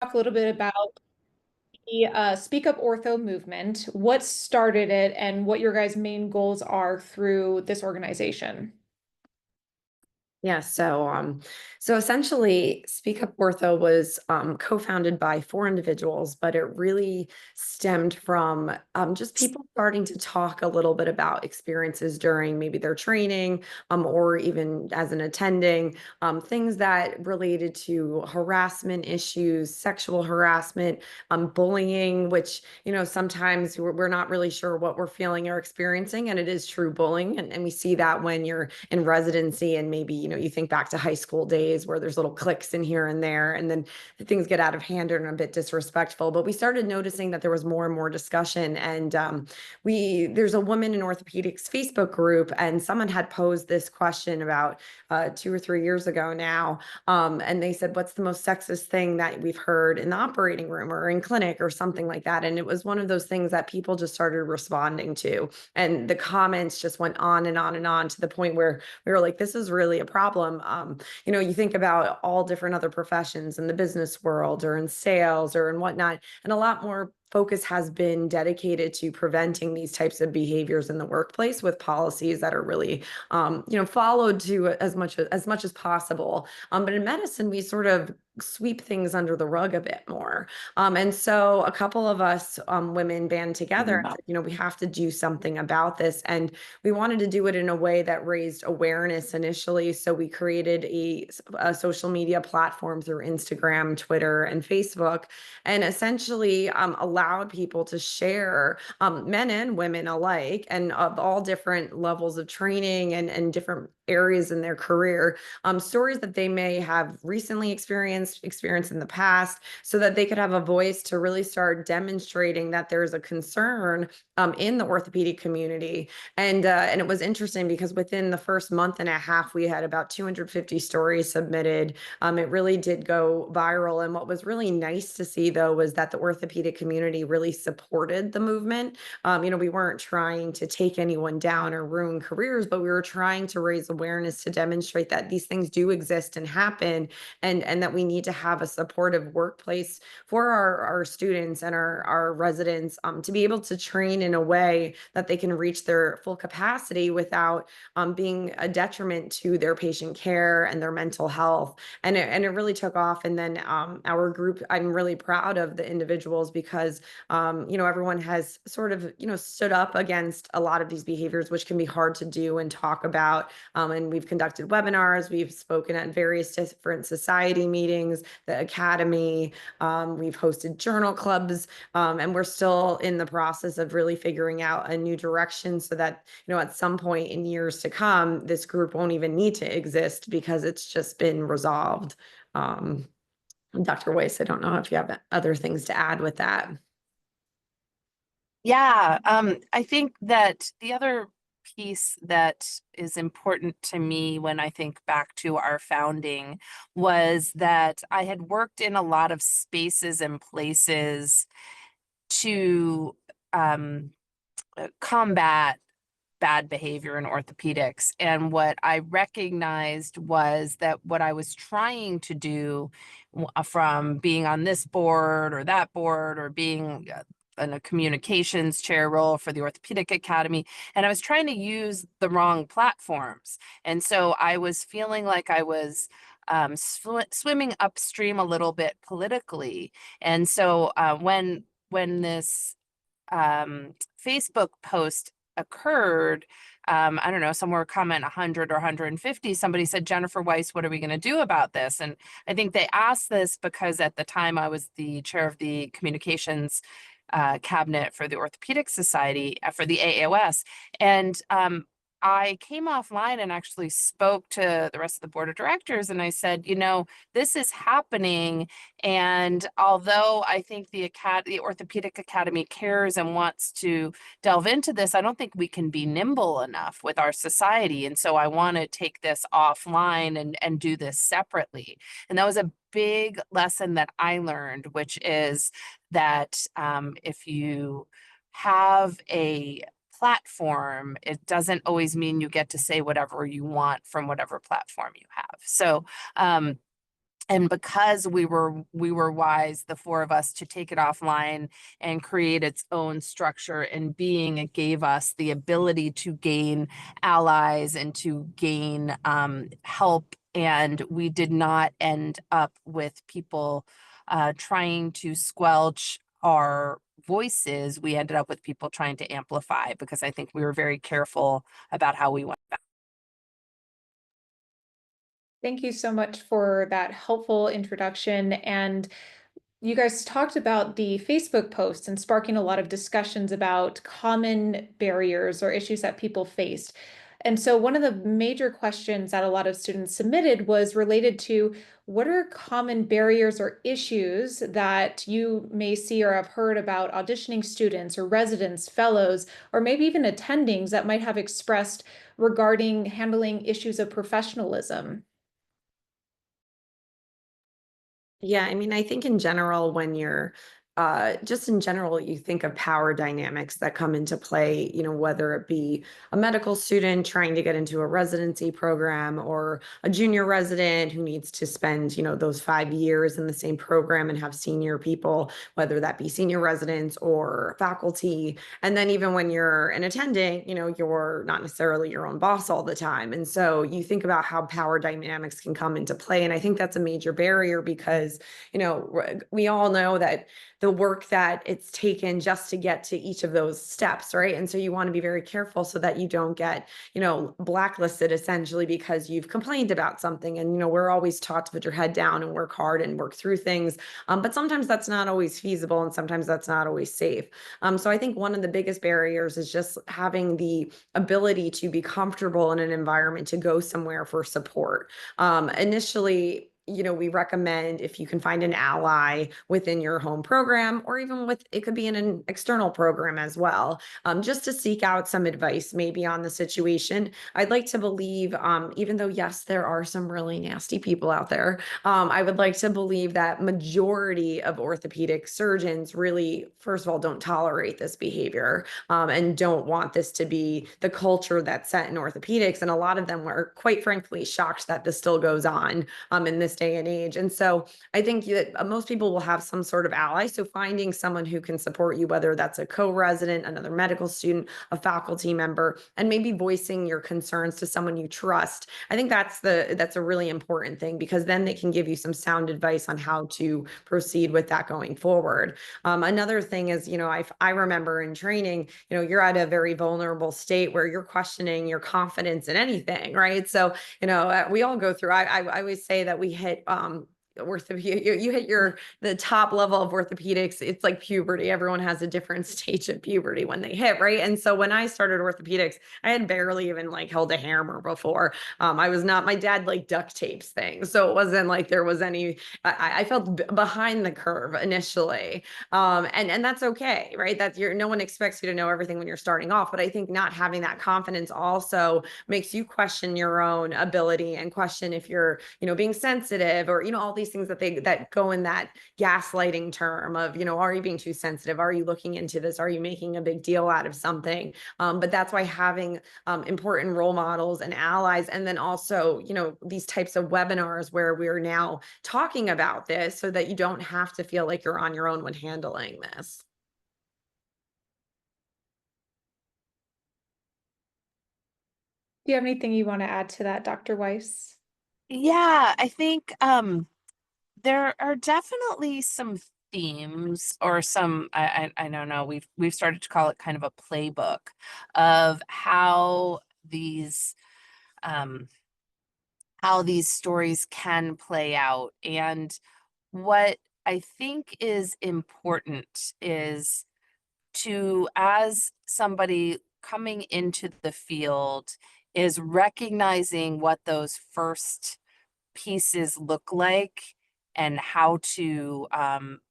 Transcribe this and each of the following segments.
talk a little bit about the Speak Up Ortho movement, what started it, and what your guys' main goals are through this organization. Yeah, so essentially, Speak Up Ortho was co-founded by four individuals, but it really stemmed from just people starting to talk a little bit about experiences during maybe their training, or even as an attending, things that related to harassment issues, sexual harassment, bullying, which sometimes we're not really sure what we're feeling or experiencing, and it is true bullying, and we see that when you're in residency and maybe you think back to high school days where there's little cliques in here and there, and then things get out of hand and a bit disrespectful. But we started noticing that there was more and more discussion, and we there's a woman in orthopedics Facebook group, and someone had posed this question about 2 or 3 years ago now, and they said, what's the most sexist thing that we've heard in the operating room or in clinic or something like that? And it was one of those things that people just started responding to, and the comments just went on and on and on, to the point where we were like, this is really a problem. You think about all different other professions in the business world or in sales or in whatnot, and a lot more focus has been dedicated to preventing these types of behaviors in the workplace with policies that are really followed to as much as possible. But in medicine, we sort of sweep things under the rug a bit more. And so a couple of us women band together and said, we have to do something about this. And we wanted to do it in a way that raised awareness initially. So we created a social media platform through Instagram, Twitter, and Facebook, and essentially allowed people to share, men and women alike, and of all different levels of training and different areas in their career, stories that they may have recently experienced in the past, so that they could have a voice to really start demonstrating that there's a concern in the orthopedic community. And it was interesting because within the first month and a half, we had about 250 stories submitted. It really did go viral. And what was really nice to see, though, was that the orthopedic community really supported the movement. We weren't trying to take anyone down or ruin careers, but we were trying to raise awareness to demonstrate that these things do exist and happen, and that we need to have a supportive workplace for our students and our residents, to be able to train in a way that they can reach their full capacity without being a detriment to their patient care and their mental health. And it really took off. And then our group, I'm really proud of the individuals because everyone has sort of stood up against a lot of these behaviors, which can be hard to do and talk about. And we've conducted webinars, we've spoken at various different society meetings, the academy, we've hosted journal clubs, and we're still in the process of really figuring out a new direction, so that at some point in years to come, this group won't even need to exist because it's just been resolved. Dr. Weiss, I don't know if you have other things to add with that. Yeah, I think that the other piece that is important to me when I think back to our founding was that I had worked in a lot of spaces and places to combat bad behavior in orthopedics. And what I recognized was that what I was trying to do, from being on this board or that board, or being in a communications chair role for the Orthopedic Academy, and I was trying to use the wrong platforms. And so I was feeling like I was swimming upstream a little bit politically. And so when this Facebook post occurred, I don't know, somewhere comment 100 or 150, somebody said, Jennifer Weiss, what are we going to do about this? And I think they asked this because at the time I was the chair of the communications cabinet for the Orthopedic Society, for the AAOS. And I came offline and actually spoke to the rest of the board of directors, and I said, this is happening. And although I think the Orthopedic Academy cares and wants to delve into this, I don't think we can be nimble enough with our society. And so I want to take this offline and do this separately. And that was a big lesson that I learned, which is that if you have a platform, it doesn't always mean you get to say whatever you want from whatever platform you have. So And because we were wise, the four of us, to take it offline and create its own structure and being, it gave us the ability to gain allies and to gain help. And we did not end up with people trying to squelch our voices. We ended up with people trying to amplify, because I think we were very careful about how we went back. Thank you so much for that helpful introduction. And you guys talked about the Facebook posts and sparking a lot of discussions about common barriers or issues that people faced. And so one of the major questions that a lot of students submitted was related to what are common barriers or issues that you may see or have heard about auditioning students or residents, fellows, or maybe even attendings that might have expressed regarding handling issues of professionalism. Yeah, I mean, I think in general, when you're just in general, you think of power dynamics that come into play, whether it be a medical student trying to get into a residency program or a junior resident who needs to spend, those 5 years in the same program and have senior people, whether that be senior residents or faculty. And then even when you're an attending, you're not necessarily your own boss all the time. And so you think about how power dynamics can come into play. And I think that's a major barrier because, we all know that the work that it's taken just to get to each of those steps, right? And so you want to be very careful so that you don't get, blacklisted essentially because you've complained about something. And, we're always taught to put your head down and work hard and work through things. But sometimes that's not always feasible and sometimes that's not always safe. So I think one of the biggest barriers is just having the ability to be comfortable in an environment to go somewhere for support. Initially, we recommend if you can find an ally within your home program, or even it could be in an external program as well, just to seek out some advice maybe on the situation. I'd like to believe, even though, yes, there are some really nasty people out there, I would like to believe that majority of orthopedic surgeons really, first of all, don't tolerate this behavior and don't want this to be the culture that's set in orthopedics. And a lot of them were, quite frankly, shocked that this still goes on in this day and age. And so I think that most people will have some sort of ally. So finding someone who can support you, whether that's a co-resident, another medical student, a faculty member, and maybe voicing your concerns to someone you trust. I think that's a really important thing, because then they can give you some sound advice on how to proceed with that going forward. Another thing is, I remember in training, you're at a very vulnerable state where you're questioning your confidence in anything, right? So, we all go through, I always say that we hit you hit the top level of orthopedics. It's like puberty. Everyone has a different stage of puberty when they hit, right? And so when I started orthopedics, I had barely even held a hammer before. My dad duct tapes things, so it wasn't like there was any. I felt behind the curve initially, and that's okay, right? No one expects you to know everything when you're starting off, but I think not having that confidence also makes you question your own ability and question if you're, being sensitive, or, all these things that go in that gaslighting term of, are you being too sensitive? Are you looking into this? Are you making a big deal out of something? But that's why having important role models and allies, and then also, these types of webinars where we're now talking about this so that you don't have to feel like you're on your own when handling this. Do you have anything you want to add to that, Dr. Weiss? Yeah, I think there are definitely some themes, or some, I don't know, we've started to call it kind of a playbook of how these stories can play out. And what I think is important is to, as somebody coming into the field, is recognizing what those first pieces look like and how to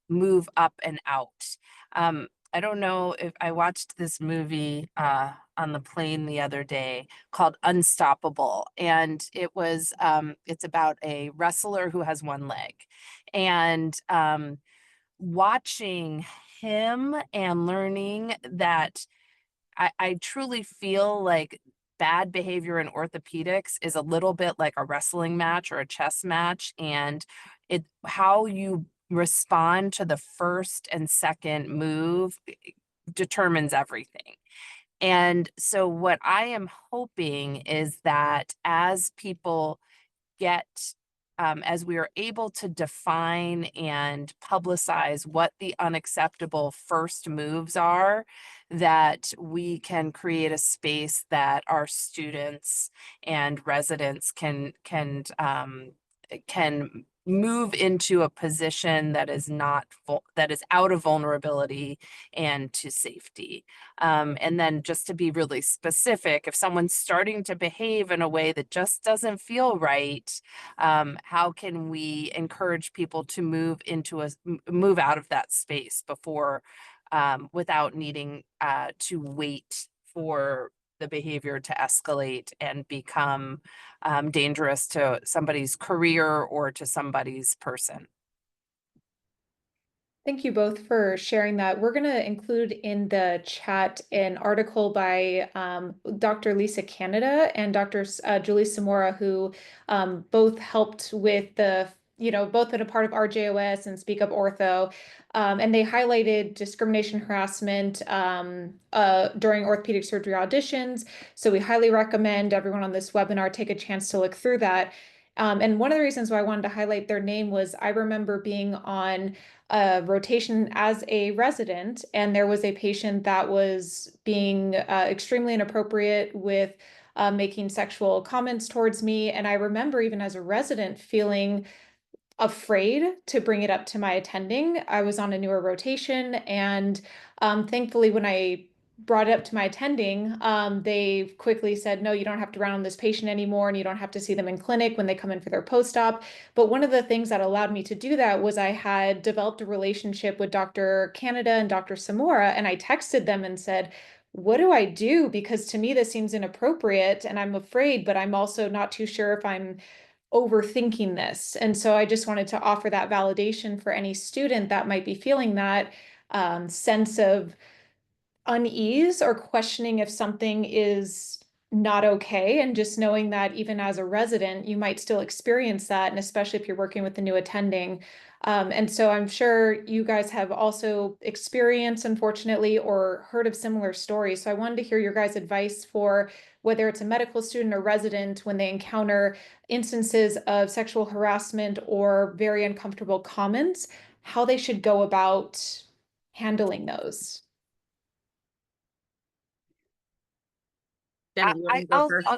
move up and out. I don't know if I watched this movie on the plane the other day called Unstoppable, and it's about a wrestler who has one leg, and watching him and learning that I truly feel like bad behavior in orthopedics is a little bit like a wrestling match or a chess match. And how you respond to the first and second move determines everything. And so what I am hoping is that as people get, as we are able to define and publicize what the unacceptable first moves are, that we can create a space that our students and residents can move into a position that is that is out of vulnerability and to safety. And then just to be really specific, if someone's starting to behave in a way that just doesn't feel right, how can we encourage people to move out of that space before, without needing to wait for the behavior to escalate and become dangerous to somebody's career or to somebody's person. Thank you both for sharing that. We're going to include in the chat an article by Dr. Lisa Canada and Dr. Julie Samora, who both helped with the, both been a part of RJOS and Speak Up Ortho. And they highlighted discrimination harassment during orthopedic surgery auditions. So we highly recommend everyone on this webinar take a chance to look through that. And one of the reasons why I wanted to highlight their name was I remember being on a rotation as a resident, and there was a patient that was being extremely inappropriate with making sexual comments towards me. And I remember even as a resident feeling afraid to bring it up to my attending. I was on a newer rotation, and thankfully when I brought it up to my attending, they quickly said, no, you don't have to round this patient anymore, and you don't have to see them in clinic when they come in for their post-op. But one of the things that allowed me to do that was I had developed a relationship with Dr. Canada and Dr. Samora, and I texted them and said, what do I do? Because to me, this seems inappropriate and I'm afraid, but I'm also not too sure if I'm overthinking this. And so I just wanted to offer that validation for any student that might be feeling that sense of unease or questioning if something is not okay, and just knowing that even as a resident you might still experience that, and especially if you're working with the new attending. And so I'm sure you guys have also experienced, unfortunately, or heard of similar stories. So I wanted to hear your guys' advice for whether it's a medical student or resident when they encounter instances of sexual harassment or very uncomfortable comments, how they should go about handling those. Jenny, you want to go first?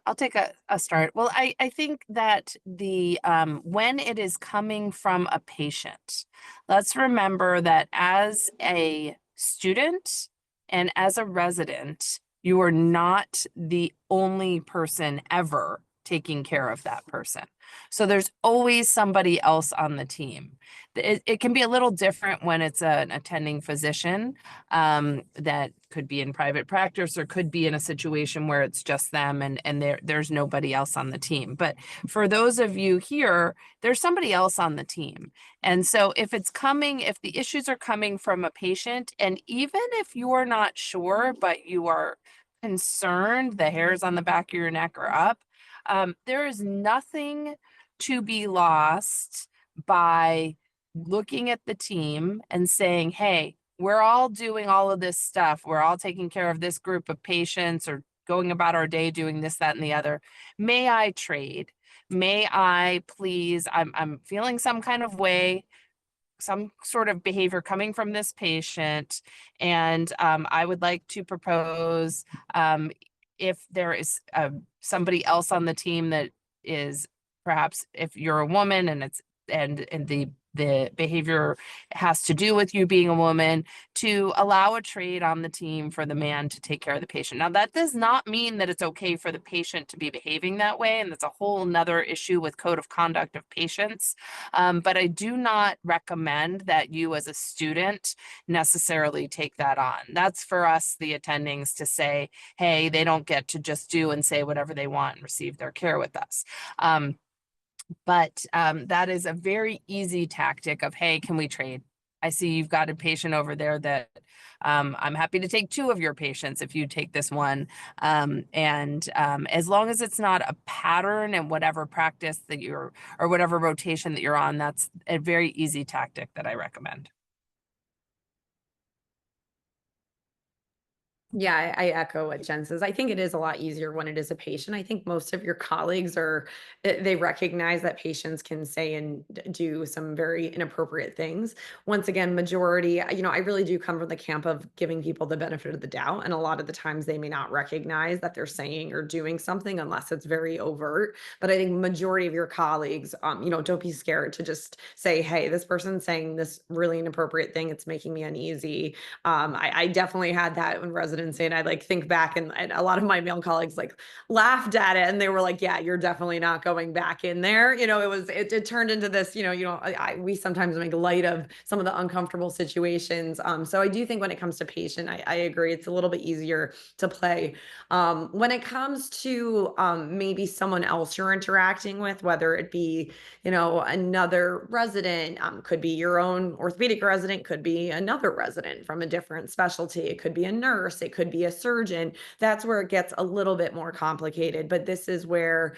I'll take a start. Well, I think that the when it is coming from a patient, let's remember that as a student and as a resident, you are not the only person ever taking care of that person. So there's always somebody else on the team. It can be a little different when it's an attending physician that could be in private practice or could be in a situation where it's just them and there's nobody else on the team. But for those of you here, there's somebody else on the team. And so if the issues are coming from a patient, and even if you're not sure, but you are concerned, the hairs on the back of your neck are up, there is nothing to be lost by looking at the team and saying, hey, we're all doing all of this stuff. We're all taking care of this group of patients or going about our day doing this, that, and the other. May I trade? May I please, I'm feeling some kind of way, some sort of behavior coming from this patient. And I would like to propose, if there is somebody else on the team that is, perhaps if you're a woman and it's and the behavior has to do with you being a woman, to allow a trade on the team for the man to take care of the patient. Now, that does not mean that it's okay for the patient to be behaving that way, and that's a whole nother issue with code of conduct of patients. But I do not recommend that you as a student necessarily take that on. That's for us, the attendings, to say, hey, they don't get to just do and say whatever they want and receive their care with us. But that is a very easy tactic of, hey, can we trade? I see you've got a patient over there that I'm happy to take 2 of your patients if you take this one. As long as it's not a pattern and whatever practice that you're, or whatever rotation that you're on, that's a very easy tactic that I recommend. Yeah, I echo what Jen says. I think it is a lot easier when it is a patient. I think most of your colleagues they recognize that patients can say and do some very inappropriate things. Once again, majority, I really do come from the camp of giving people the benefit of the doubt. And a lot of the times they may not recognize that they're saying or doing something unless it's very overt. But I think majority of your colleagues, don't be scared to just say, hey, this person's saying this really inappropriate thing. It's making me uneasy. I definitely had that in residency, and I like think back, and a lot of my male colleagues like laughed at it, and they were like, "Yeah, you're definitely not going back in there." It turned into this. We sometimes make light of some of the uncomfortable situations. So I do think when it comes to patient, I agree, it's a little bit easier to play. When it comes to maybe someone else you're interacting with, whether it be another resident, could be your own orthopedic resident, could be another resident from a different specialty. It could be a nurse, it could be a surgeon. That's where it gets a little bit more complicated. But this is where,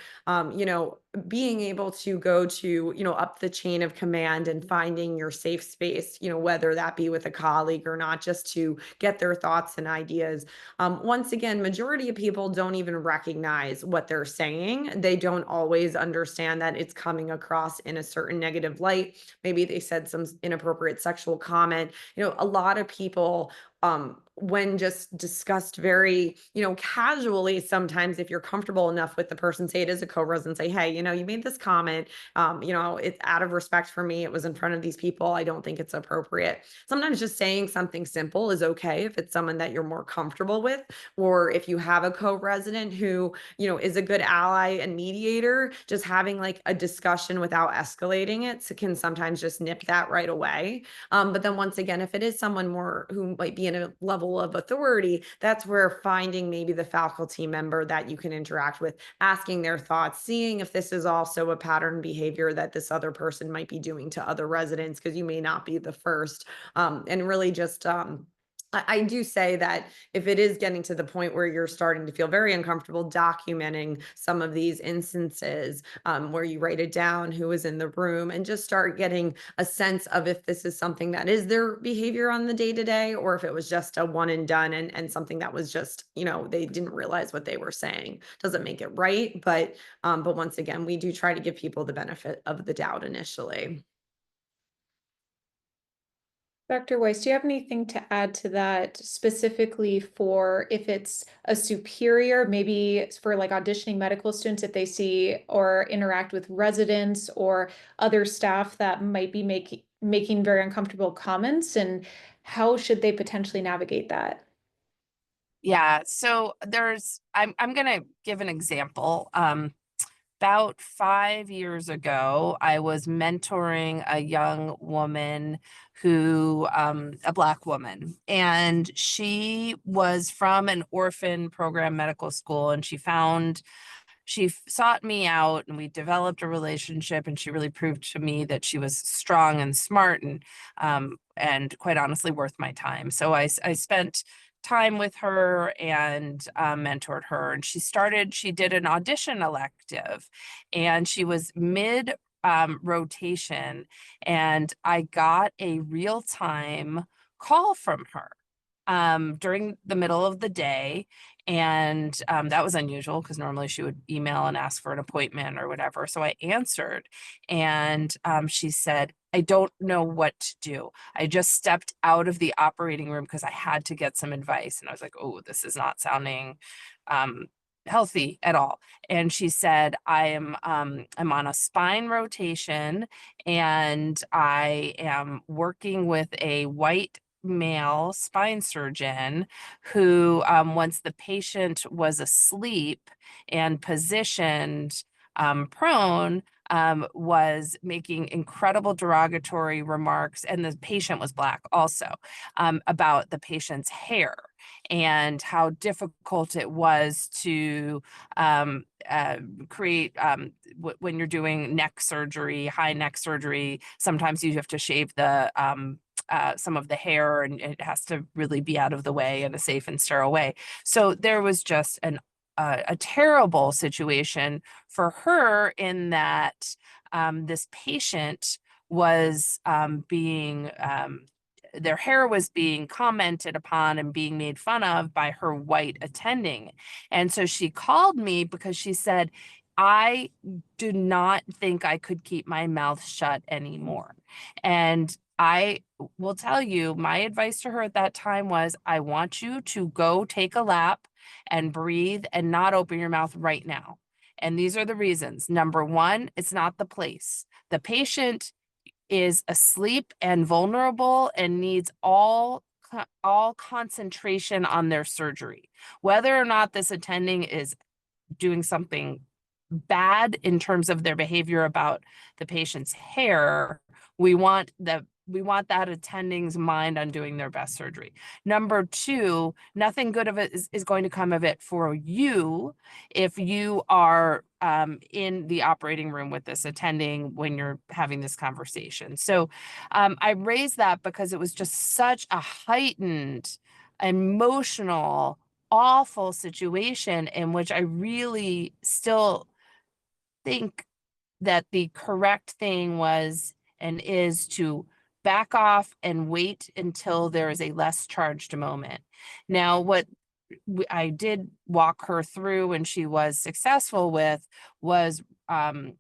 being able to go to, up the chain of command and finding your safe space, whether that be with a colleague or not, just to get their thoughts and ideas. Once again, majority of people don't even recognize what they're saying. They don't always understand that it's coming across in a certain negative light. Maybe they said some inappropriate sexual comment. A lot of people, when just discussed very, casually, sometimes if you're comfortable enough with the person, say it is a co-resident, say, hey, you made this comment, it's out of respect for me. It was in front of these people. I don't think it's appropriate. Sometimes just saying something simple is okay if it's someone that you're more comfortable with, or if you have a co-resident who, is a good ally and mediator, just having like a discussion without escalating it can sometimes just nip that right away. But then once again, if it is someone more who might be in a level of authority, that's where finding maybe the faculty member that you can interact with, asking their thoughts, seeing if this is also a pattern behavior that this other person might be doing to other residents, because you may not be the first. And really just I do say that if it is getting to the point where you're starting to feel very uncomfortable, documenting some of these instances, where you write it down, who was in the room, and just start getting a sense of if this is something that is their behavior on the day to day, or if it was just a one and done, and something that was just, they didn't realize what they were saying. Doesn't make it right, but once again, we do try to give people the benefit of the doubt initially. Dr. Weiss, do you have anything to add to that specifically for if it's a superior, maybe it's for like auditioning medical students, if they see or interact with residents or other staff that might be making very uncomfortable comments, and how should they potentially navigate that? Yeah, so I'm gonna give an example. About 5 years ago, I was mentoring a young woman who, a Black woman, and she was from an orphan program medical school, and she sought me out, and we developed a relationship, and she really proved to me that she was strong and smart, and quite honestly worth my time. So I spent time with her and mentored her, and she did an audition elective, and she was mid rotation, and I got a real-time call from her during the middle of the day. And that was unusual because normally she would email and ask for an appointment or whatever. So I answered, and she said, I don't know what to do. I just stepped out of the operating room because I had to get some advice. And I was like, oh, this is not sounding healthy at all. And she said, I'm on a spine rotation, and I am working with a white male spine surgeon who, once the patient was asleep and positioned prone, was making incredible derogatory remarks, and the patient was Black also, about the patient's hair and how difficult it was to create, when you're doing neck surgery, high neck surgery, sometimes you have to shave the some of the hair, and it has to really be out of the way in a safe and sterile way. So there was just a terrible situation for her in that this patient was being their hair was being commented upon and being made fun of by her white attending. And so she called me because she said, I do not think I could keep my mouth shut anymore. And I will tell you, my advice to her at that time was, I want you to go take a lap and breathe and not open your mouth right now. And these are the reasons. Number one, it's not the place. The patient is asleep and vulnerable and needs all concentration on their surgery. Whether or not this attending is doing something bad in terms of their behavior about the patient's hair, we want that attending's mind on doing their best surgery. Number two, nothing good of it is going to come of it for you if you are in the operating room with this attending when you're having this conversation. So I raised that because it was just such a heightened, emotional, awful situation in which I really still think that the correct thing was and is to back off and wait until there is a less charged moment. Now, what I did walk her through and she was successful with was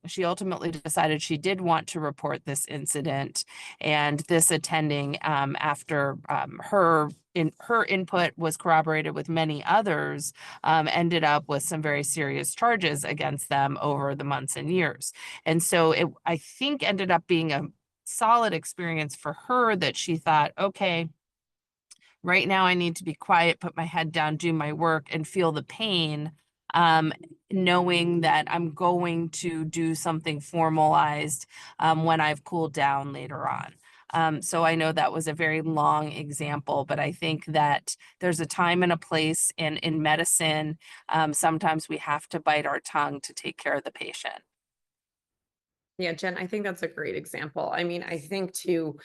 she ultimately decided she did want to report this incident, and this attending after her input was corroborated with many others, ended up with some very serious charges against them over the months and years. And so it, I think, ended up being a solid experience for her that she thought, okay, right now I need to be quiet, put my head down, do my work, and feel the pain, knowing that I'm going to do something formalized when I've cooled down later on. So I know that was a very long example, but I think that there's a time and a place, and in medicine, sometimes we have to bite our tongue to take care of the patient. Yeah, Jen, I think that's a great example. I mean, I think too,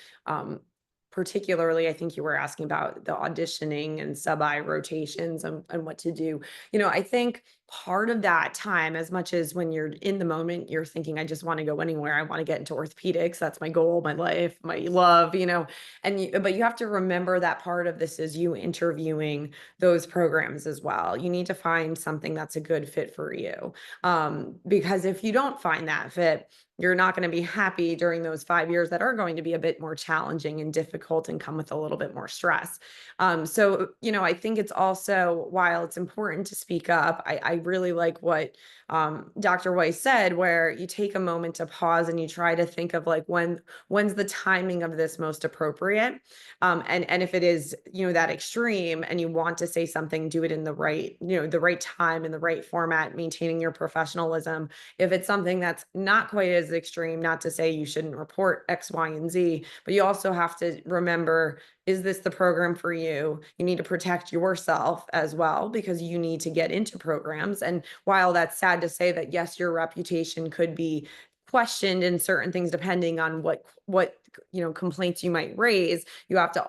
particularly, I think you were asking about the auditioning and sub-I rotations and what to do. I think part of that time, as much as when you're in the moment, you're thinking, I just want to go anywhere. I want to get into orthopedics. That's my goal, my life, my love, but you have to remember that part of this is you interviewing those programs as well. You need to find something that's a good fit for you. Because if you don't find that fit, you're not going to be happy during those 5 years that are going to be a bit more challenging and difficult and come with a little bit more stress. I think it's also, while it's important to speak up, I really like what Dr. Weiss said, where you take a moment to pause and you try to think of like when's the timing of this most appropriate. And if it is, that extreme and you want to say something, do it in the right time, in the right format, maintaining your professionalism. If it's something that's not quite as extreme, not to say you shouldn't report X, Y, and Z, but you also have to remember, is this the program for you? You need to protect yourself as well, because you need to get into programs. And while that's sad to say that, yes, your reputation could be questioned in certain things depending on what complaints you might raise, you have to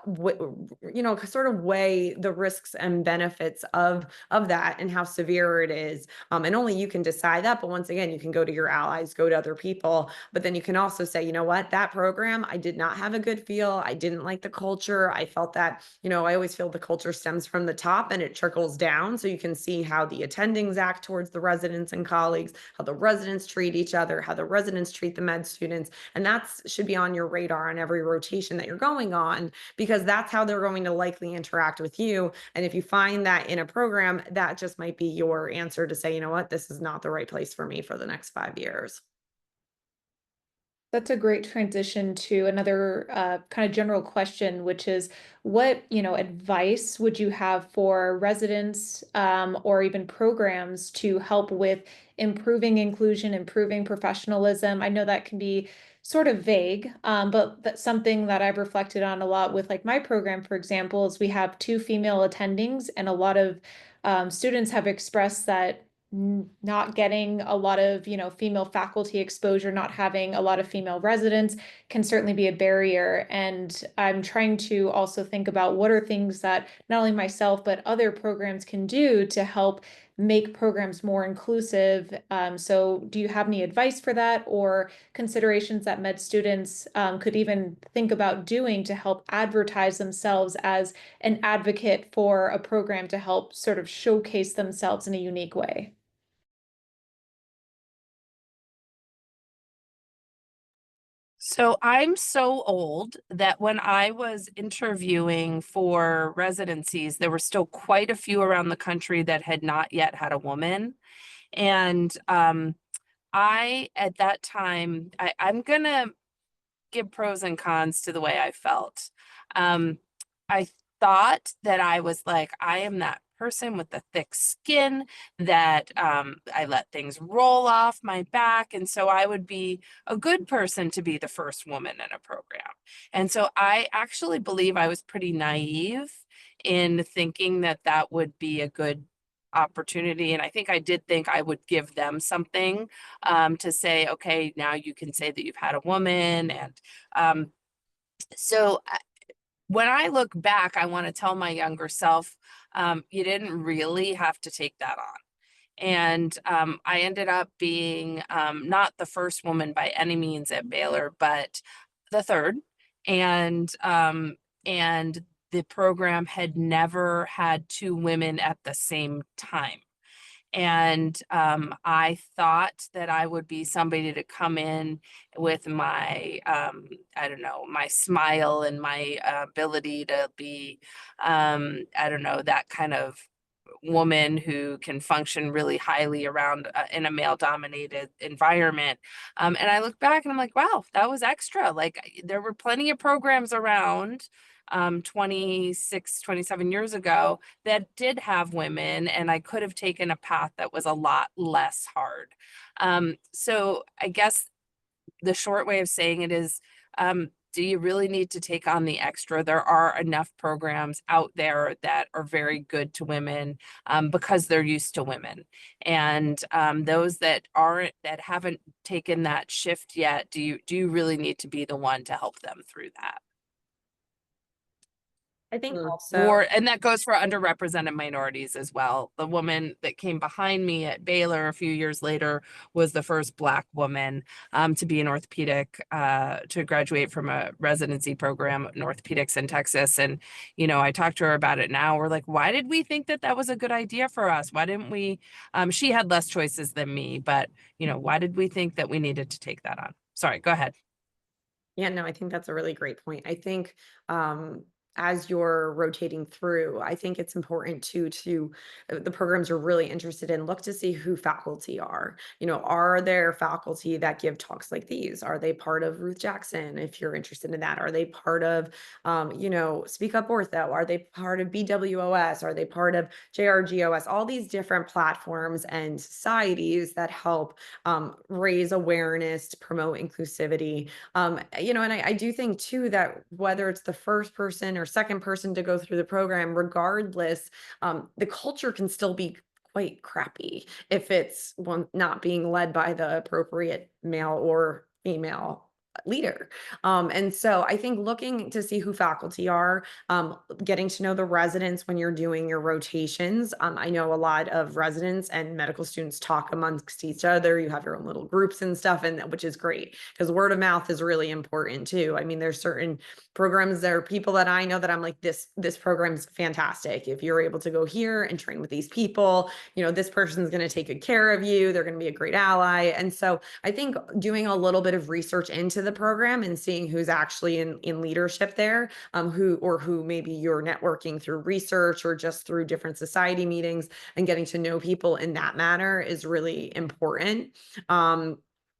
sort of weigh the risks and benefits of that and how severe it is, and only you can decide that. But once again, you can go to your allies, go to other people, but then you can also say, you know what, that program, I did not have a good feel. I didn't like the culture. I felt that, I always feel the culture stems from the top and it trickles down. So you can see how the attendings act towards the residents and colleagues, how the residents treat each other, how the residents treat the med students. And that should be on your radar on every rotation that you're going on, because that's how they're going to likely interact with you. And if you find that in a program, that just might be your answer to say, you know what, this is not the right place for me for the next 5 years. That's a great transition to another kind of general question, which is what, advice would you have for residents or even programs to help with improving inclusion, improving professionalism? I know that can be sort of vague, but that's something that I've reflected on a lot with like my program, for example, is we have 2 female attendings, and a lot of students have expressed that not getting a lot of, female faculty exposure, not having a lot of female residents can certainly be a barrier. And I'm trying to also think about what are things that not only myself, but other programs can do to help make programs more inclusive. So do you have any advice for that, or considerations that med students could even think about doing to help advertise themselves as an advocate for a program to help sort of showcase themselves in a unique way? So I'm so old that when I was interviewing for residencies, there were still quite a few around the country that had not yet had a woman. And I, at that time, I'm gonna give pros and cons to the way I felt. Um, I thought that I was like, I am that person with the thick skin that I let things roll off my back. And so I would be a good person to be the first woman in a program. And so I actually believe I was pretty naive in thinking that that would be a good opportunity. And I think I did think I would give them something to say, okay, now you can say that you've had a woman. And um, so when I look back, I want to tell my younger self, you didn't really have to take that on. And I ended up being not the first woman by any means at Baylor, but the third. And the program had never had two women at the same time. And I thought that I would be somebody to come in with my, I don't know, my smile and my ability to be, I don't know, that kind of woman who can function really highly around in a male dominated environment. And I look back and I'm like, wow, that was extra. Like there were plenty of programs around 26, 27 years ago that did have women, and I could have taken a path that was a lot less hard. So I guess the short way of saying it is, do you really need to take on the extra? There are enough programs out there that are very good to women because they're used to women. And those that aren't, that haven't taken that shift yet, do you really need to be the one to help them through that? I think also, Or, and that goes for underrepresented minorities as well. The woman that came behind me at Baylor a few years later was the first Black woman to be an orthopedic, to graduate from a residency program in orthopedics in Texas. And, I talked to her about it now. We're like, why did we think that that was a good idea for us? Why didn't we? She had less choices than me, but, why did we think that we needed to take that on? Sorry, go ahead. yeah, no, I think that's a really great point. I think as you're rotating through, I think it's important to the programs are really interested in, look to see who faculty are. Are there faculty that give talks like these? Are they part of Ruth Jackson? If you're interested in that, are they part of Speak Up Ortho? Are they part of BWOS? Are they part of JRGOS? All these different platforms and societies that help raise awareness, promote inclusivity. And I do think too that whether it's the first person or second person to go through the program, regardless, the culture can still be quite crappy if it's one not being led by the appropriate male or female leader. And so I think looking to see who faculty are, getting to know the residents when you're doing your rotations. I know a lot of residents and medical students talk amongst each other. You have your own little groups and stuff, and which is great because word of mouth is really important too. I mean, there's certain programs, there are people that I know that I'm like, this program's fantastic. If you're able to go here and train with these people, this person's going to take good care of you. They're going to be a great ally. And so I think doing a little bit of research into the program and seeing who's actually in leadership there, who maybe you're networking through research or just through different society meetings, and getting to know people in that manner is really important.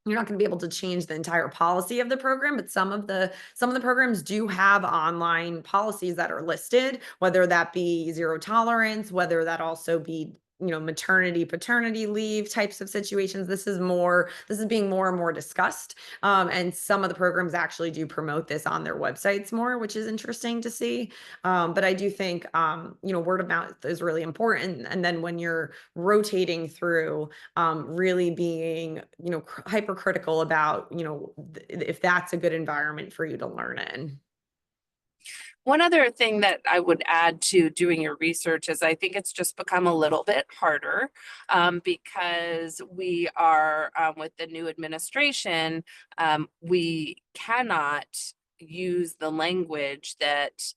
You're not going to be able to change the entire policy of the program, but some of the programs do have online policies that are listed, whether that be zero tolerance, whether that also be maternity, paternity leave types of situations. This is being more and more discussed. And some of the programs actually do promote this on their websites more, which is interesting to see. But I do think, word of mouth is really important. And then when you're rotating through, really being, hypercritical about, if that's a good environment for you to learn in. One other thing that I would add to doing your research is I think it's just become a little bit harder because we are with the new administration, we cannot use the language that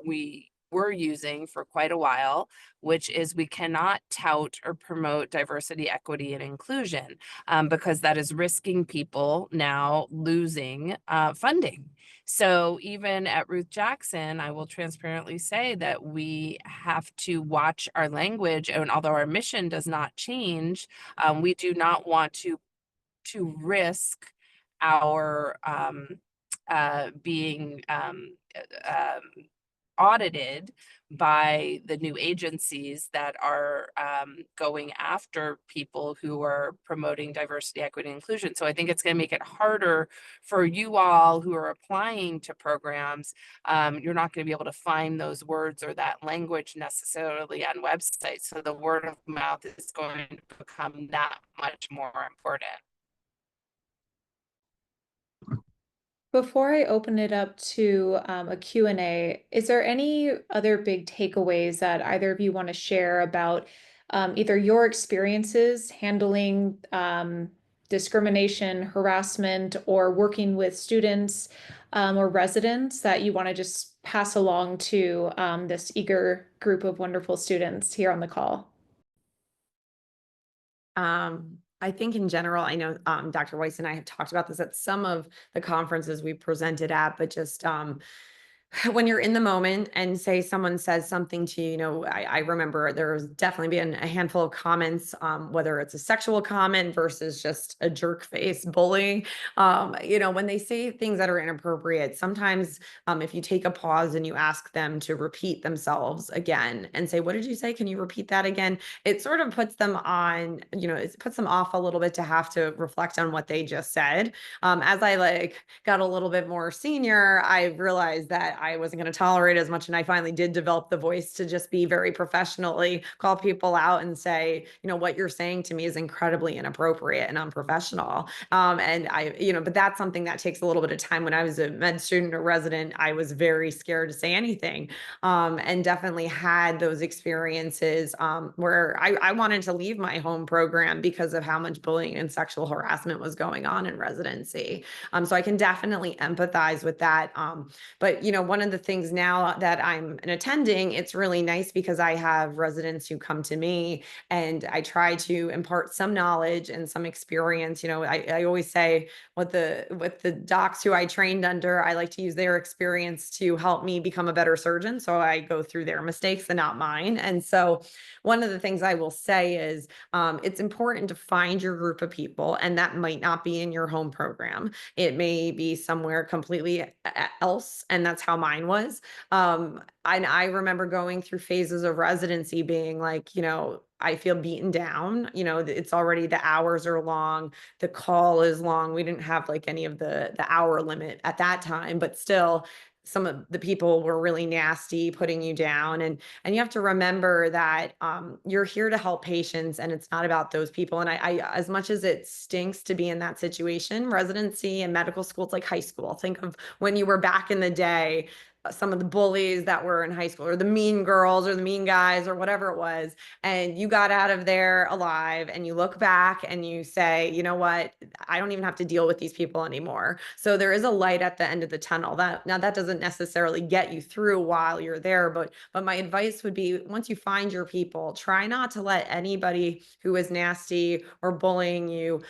we were using for quite a while, which is we cannot tout or promote diversity, equity, and inclusion because that is risking people now losing funding. So even at Ruth Jackson, I will transparently say that we have to watch our language, and although our mission does not change, we do not want to risk our being audited by the new agencies that are going after people who are promoting diversity, equity, and inclusion. So I think it's going to make it harder for you all who are applying to programs. You're not going to be able to find those words or that language necessarily on websites. So the word of mouth is going to become that much more important. Before I open it up to a Q&A, is there any other big takeaways that either of you want to share about either your experiences handling discrimination, harassment, or working with students or residents that you want to just pass along to this eager group of wonderful students here on the call? I think in general, I know Dr. Weiss and I have talked about this at some of the conferences we presented at, but just when you're in the moment and say someone says something to you, I remember there's definitely been a handful of comments, whether it's a sexual comment versus just a jerk face bullying. When they say things that are inappropriate, sometimes if you take a pause and you ask them to repeat themselves again and say, "What did you say? Can you repeat that again?" It sort of puts them on, it puts them off a little bit to have to reflect on what they just said. As I got a little bit more senior, I realized that I wasn't going to tolerate as much. And I finally did develop the voice to just be very professionally call people out and say, what you're saying to me is incredibly inappropriate and unprofessional. But that's something that takes a little bit of time. When I was a med student or resident, I was very scared to say anything, and definitely had those experiences where I wanted to leave my home program because of how much bullying and sexual harassment was going on in residency. So I can definitely empathize with that. But one of the things now that I'm an attending, it's really nice because I have residents who come to me and I try to impart some knowledge and some experience. I always say with the docs who I trained under, I like to use their experience to help me become a better surgeon. So I go through their mistakes and not mine. And so one of the things I will say is it's important to find your group of people, and that might not be in your home program. It may be somewhere completely else, and that's how mine was. And I remember going through phases of residency being like, I feel beaten down. It's already, the hours are long, the call is long. We didn't have any of the hour limit at that time, but still some of the people were really nasty, putting you down. And you have to remember that you're here to help patients, and it's not about those people. And I as much as it stinks to be in that situation, residency and medical school, it's like high school. Think of when you were back in the day, some of the bullies that were in high school, or the mean girls or the mean guys or whatever it was, and you got out of there alive, and you look back and you say, you know what, I don't even have to deal with these people anymore. So there is a light at the end of the tunnel. That doesn't necessarily get you through while you're there, but my advice would be, once you find your people, try not to let anybody who is nasty or bullying you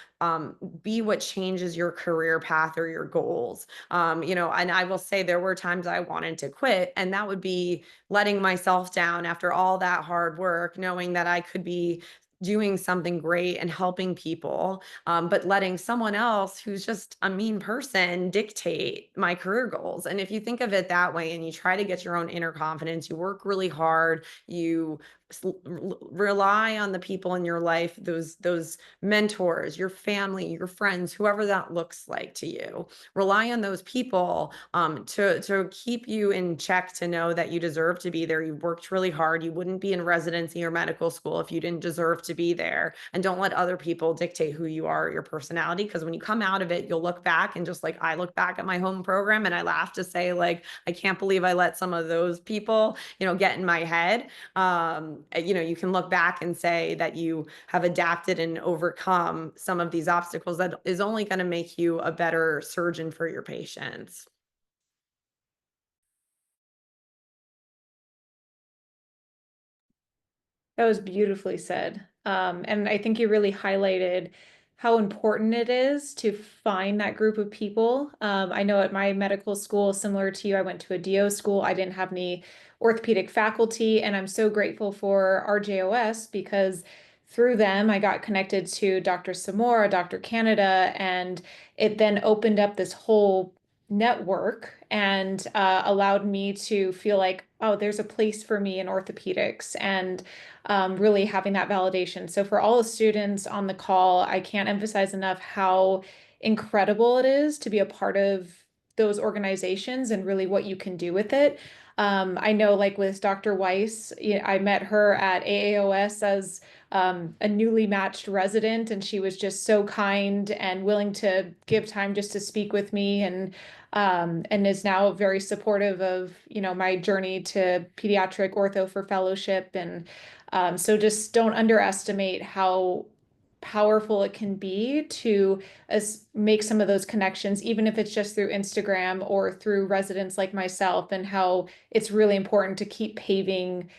be what changes your career path or your goals. And I will say there were times I wanted to quit, and that would be letting myself down after all that hard work, knowing that I could be doing something great and helping people, but letting someone else who's just a mean person dictate my career goals. And if you think of it that way and you try to get your own inner confidence, you work really hard, you rely on the people in your life, those mentors, your family, your friends, whoever that looks like to you. Rely on those people to keep you in check, to know that you deserve to be there. You worked really hard. You wouldn't be in residency or medical school if you didn't deserve to be there. And don't let other people dictate who you are, your personality, because when you come out of it, you'll look back, and just like I look back at my home program and I laugh to say, like, I can't believe I let some of those people, get in my head. You can look back and say that you have adapted and overcome some of these obstacles. That is only going to make you a better surgeon for your patients. That was beautifully said. And I think you really highlighted how important it is to find that group of people. I know at my medical school, similar to you, I went to a DO school. I didn't have any orthopedic faculty, and I'm so grateful for RJOS because through them, I got connected to Dr. Samora, Dr. Canada, and it then opened up this whole network and allowed me to feel like, oh, there's a place for me in orthopedics, and really having that validation. So for all the students on the call, I can't emphasize enough how incredible it is to be a part of those organizations and really what you can do with it. I know, like with Dr. Weiss, I met her at AAOS as a newly matched resident, and she was just so kind and willing to give time just to speak with me, and is now very supportive of my journey to pediatric ortho for fellowship. And so just don't underestimate how powerful it can be to make some of those connections, even if it's just through Instagram or through residents like myself, and how it's really important to keep paving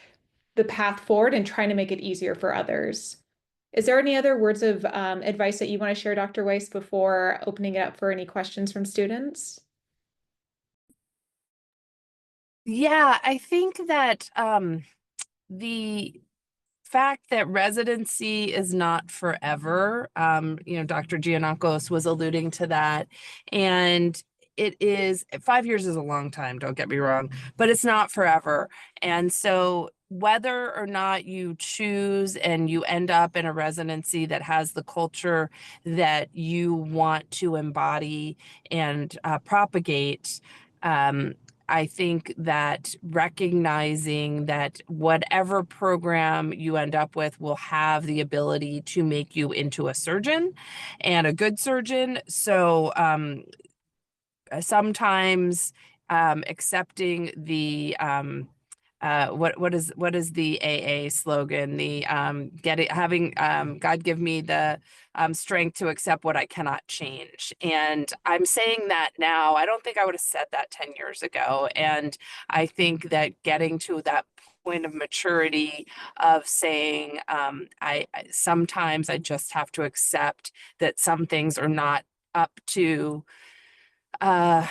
the path forward and trying to make it easier for others. Is there any other words of advice that you want to share, Dr. Weiss, before opening it up for any questions from students? Yeah, I think that the fact that residency is not forever, Dr. Giannakos was alluding to that, and it is 5 years is a long time, don't get me wrong, but it's not forever. And so whether or not you choose and you end up in a residency that has the culture that you want to embody and propagate, I think that recognizing that whatever program you end up with will have the ability to make you into a surgeon and a good surgeon. So sometimes accepting the what is the AA slogan? The having God give me the strength to accept what I cannot change. And I'm saying that now. I don't think I would have said that 10 years ago. And I think that getting to that point of maturity of saying I sometimes I just have to accept that some things are not up to uh,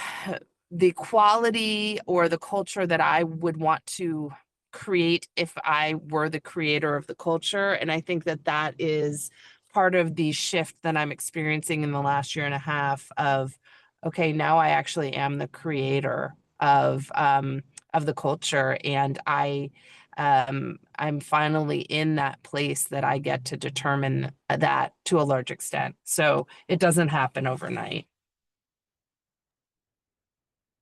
the quality or the culture that I would want to create if I were the creator of the culture. And I think that that is part of the shift that I'm experiencing in the last year and a half of, okay, now I actually am the creator of the culture. And I'm finally in that place that I get to determine that to a large extent. So it doesn't happen overnight.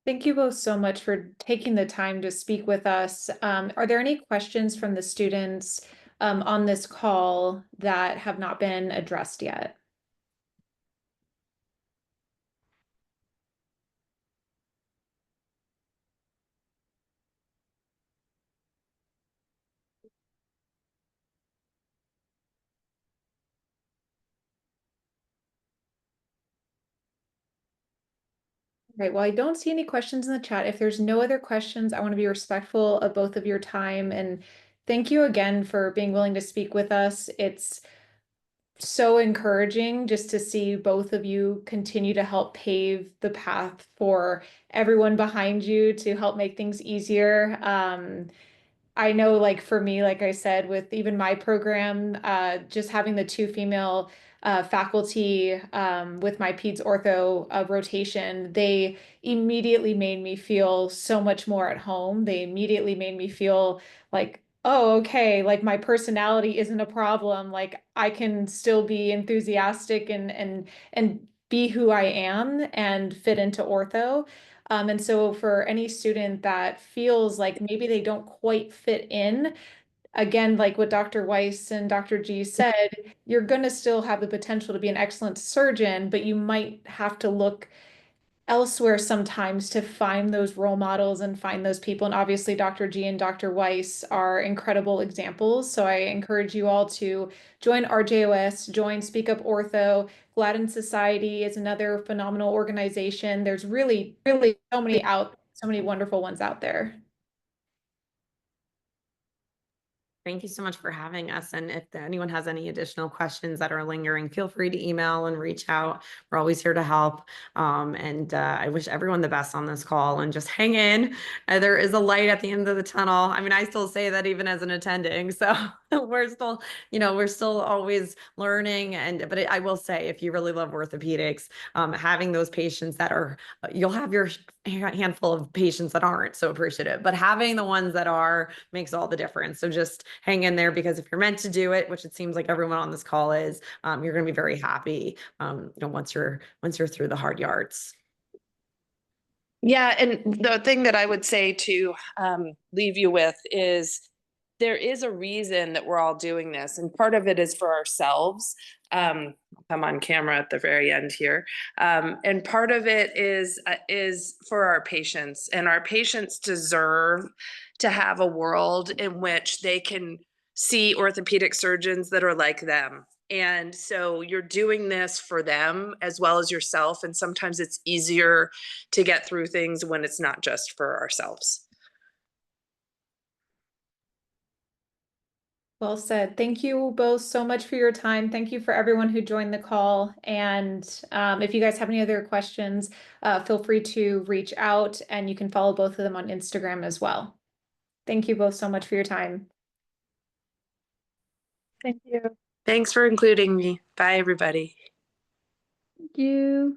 Thank you both so much for taking the time to speak with us. Are there any questions from the students on this call that have not been addressed yet? Right. Well, I don't see any questions in the chat. If there's no other questions, I want to be respectful of both of your time. And thank you again for being willing to speak with us. It's so encouraging just to see both of you continue to help pave the path for everyone behind you to help make things easier. I know, like for me, like I said, with even my program, just having the two female faculty with my peds ortho rotation, they immediately made me feel so much more at home. They immediately made me feel like, oh, okay, like my personality isn't a problem. Like I can still be enthusiastic and be who I am and fit into ortho. And so for any student that feels like maybe they don't quite fit in, again, like what Dr. Weiss and Dr. G said, you're going to still have the potential to be an excellent surgeon, but you might have to look elsewhere sometimes to find those role models and find those people. And obviously, Dr. G and Dr. Weiss are incredible examples. So I encourage you all to join RJOS, join Speak Up Ortho. Gladden Society is another phenomenal organization. There's really, really so many wonderful ones out there. Thank you so much for having us. And if anyone has any additional questions that are lingering, feel free to email and reach out. We're always here to help. I wish everyone the best on this call and just hang in. There is a light at the end of the tunnel. I mean, I still say that even as an attending. So we're still, we're still always learning. But I will say, if you really love orthopedics, having those patients that are, you'll have your handful of patients that aren't so appreciative, but having the ones that are makes all the difference. So just hang in there, because if you're meant to do it, which it seems like everyone on this call is, you're going to be very happy, once you're through the hard yards. Yeah, and the thing that I would say to leave you with is there is a reason that we're all doing this, and part of it is for ourselves. I'll come on camera at the very end here, and part of it is for our patients, and our patients deserve to have a world in which they can see orthopedic surgeons that are like them. And so you're doing this for them as well as yourself, and sometimes it's easier to get through things when it's not just for ourselves. Well said. Thank you both so much for your time. Thank you for everyone who joined the call. And if you guys have any other questions, feel free to reach out, and you can follow both of them on Instagram as well. Thank you both so much for your time. Thank you. Thanks for including me. Bye, everybody. Thank you.